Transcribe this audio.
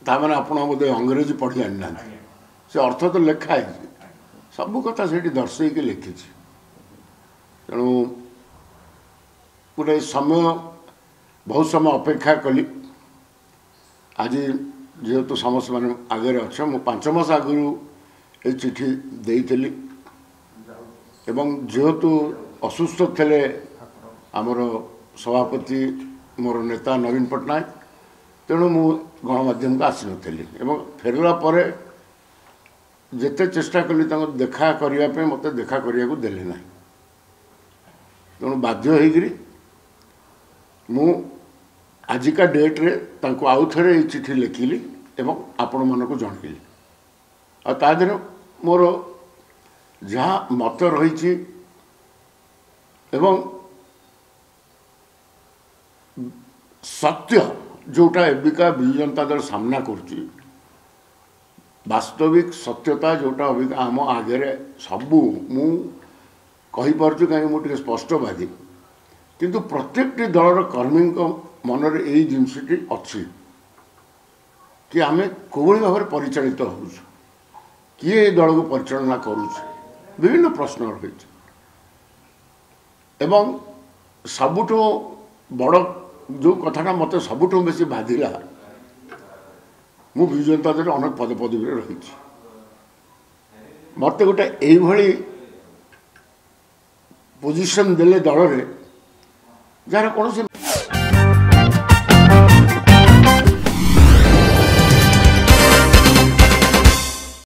ताने आपण बोधे अंग्रेजी पढ़ी जानी ना से अर्थ तो लिखा है सब कथा से दर्शे लिखी तेणु गोटे समय बहुत समय अपेक्षा कली आज जेहेतु समस्त मान आगे अच्छे मुझे 5 मास आगु ये चिठी देली एवं जेहेतु असुस्थ थे आमर सभापति मोर नेता नवीन पट्टनायक तेणु मु गणमाध्यम को आसी नी फेरला पर जिते चेष्टा कली देखा करने मत देखा करने को देले ना तेणु बाध्य होगी मु आजिका डेट रे तांको आउ थे चिठी लिखिली एवं आपण मन को जनइली आदि मोर जहाँ मत रही एवं सत्य जोटा एबिका विजु जनता दल सामना करुच्ची वास्तविक सत्यता जोटा अबिका आम आगे सबू मु कहीपरि कहीं मुझे स्पष्टवादी किंतु प्रत्येक दलर कर्मी मनरे यही जिनसटी अच्छी कि आम कोई भाव में परिचालित हो किए दल को परिचालना करुचे विभिन्न प्रश्न रही एवं सबुठ बड़ जो कथाटा मत सबुठ बेसी बाधिला मु विजु जनता दल अनेक पदपदवी रही मत गोटे यही पोजिशन देले दल रे जार कौन